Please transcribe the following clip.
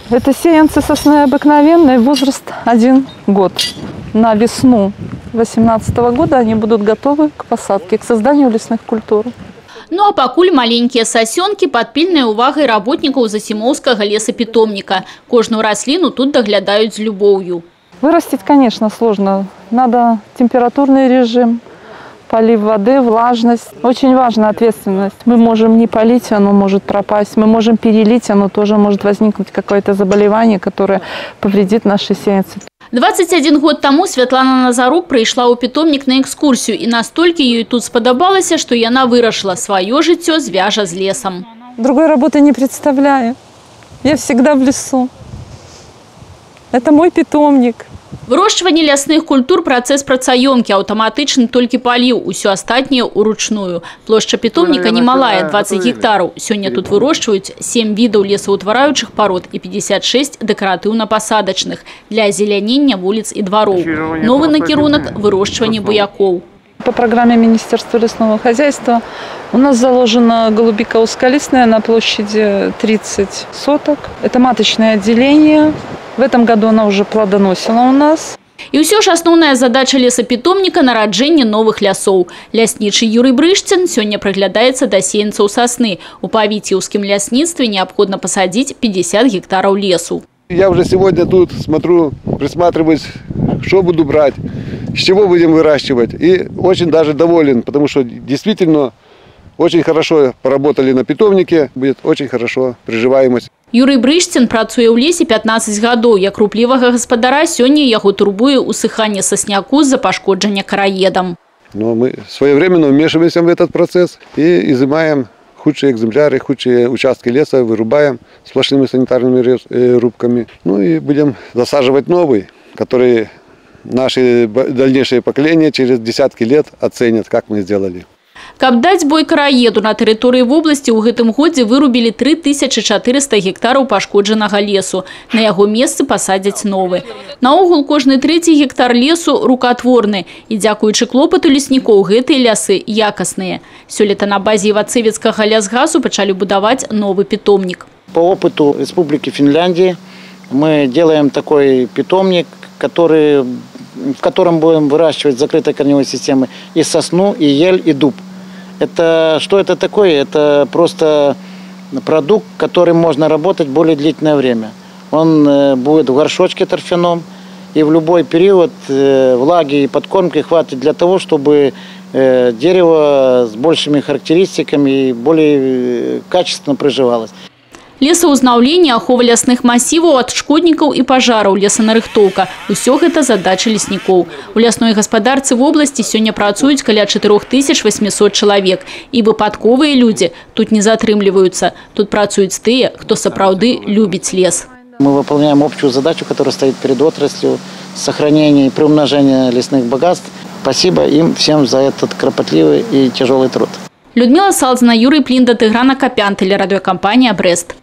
Это сеянцы сосны обыкновенные, возраст 1 год. На весну 2018 года они будут готовы к посадке, к созданию лесных культур. Ну а пакуль маленькие сосенки под пильной увагой работников Засимовского лесопитомника. Кожную рослину тут доглядают с любовью. Вырастить, конечно, сложно. Надо температурный режим, полив воды, влажность. Очень важна ответственность. Мы можем не полить, оно может пропасть. Мы можем перелить, оно тоже может возникнуть какое-то заболевание, которое повредит наши сеянцы. 21 год тому Святлана Назарук прийшла у питомник на экскурсию, и настолько ей тут сподобалося, что яна вырашила свое життя звяжа с лесом. Другой работы не представляю. Я всегда в лесу. Это мой питомник. Выращивание лясных культур – процесс працаёмкі, аўтаматычны толькі паліў, усё астатняе ўручную. Плошча питомника немалая – 20 гектаров. Сёння тут выращивают 7 видов лесоутварающих пород и 56 декоративно-посадочных для озеленения улиц и дворов. Новый накірунак – выращивание буяков. По программе Министерства лесного хозяйства у нас заложена голубика узколистная на площади 30 соток. Это маточное отделение. В этом году она уже плодоносила у нас. И все ж основная задача лесопитомника – нараджэнне новых лясоў. Ляснічы Юрий Брышцін сегодня приглядается до сеянцаў сосны. У павіцеўскім лясніцтве необходимо посадить 50 гектаров лесу. Я уже сегодня тут смотрю, присматриваюсь, что буду брать, с чего будем выращивать. И очень даже доволен, потому что действительно очень хорошо поработали на питомнике, будет очень хорошо приживаемость. Юрий Брышцін працуе ў лесе 15 гадоў. Як руплівага гаспадара, сёння яго турбуе усыханне сасняку з-за пашкоджання караедам. Но мы своевременно вмешиваемся в этот процесс и изымаем худшие экземпляры, худшие участки леса, вырубаем сплошными санитарными рубками. Ну и будем засаживать новый, который наши дальнейшие поколения через десятки лет оценят, как мы сделали. Каб даць бой караеду, на тэрыторыі вобласці ў гэтым годзе вырубілі 3400 гектараў пашкоджанага лесу. На яго месцы пасадзяць новы. Наогул кожны 3-й гектар лесу рукатворны. І дзякуючы клопату леснікоў гэтыя лясы якасныя. Сёлета на базе Івацевіцкага лясгасу пачалі будаваць новый питомник. По опыту Республики Финляндии мы делаем такой питомник, в котором будем выращивать закрытой корневой системы и сосну, и ель, и дуб. Что это такое? Это просто продукт, которым можно работать более длительное время. Он будет в горшочке торфяном, и в любой период влаги и подкормки хватит для того, чтобы дерево с большими характеристиками и более качественно приживалось. Лесаўзнаўленне, ахова лясных массиваў ад шкоднікаў і пажараў, лесанарыхтоўка – усё гэта задача леснікоў. У лясной гаспадарцы вобласці сёння працуюць каля 4800 чалавек. І выпадковыя людзі тут не затрымліваюцца. Тут працуюць тыя, хто сапраўды любіць лес. Мы выполняем общую задачу, которая стоит перед отраслью – сохранение и приумножение лесных богатств. Спасибо им всем за этот кропотливый и тяжелый труд. Людмила Салдзина, Юрий Плинда, Тиграна Копян, телерадиокомпания «Брест».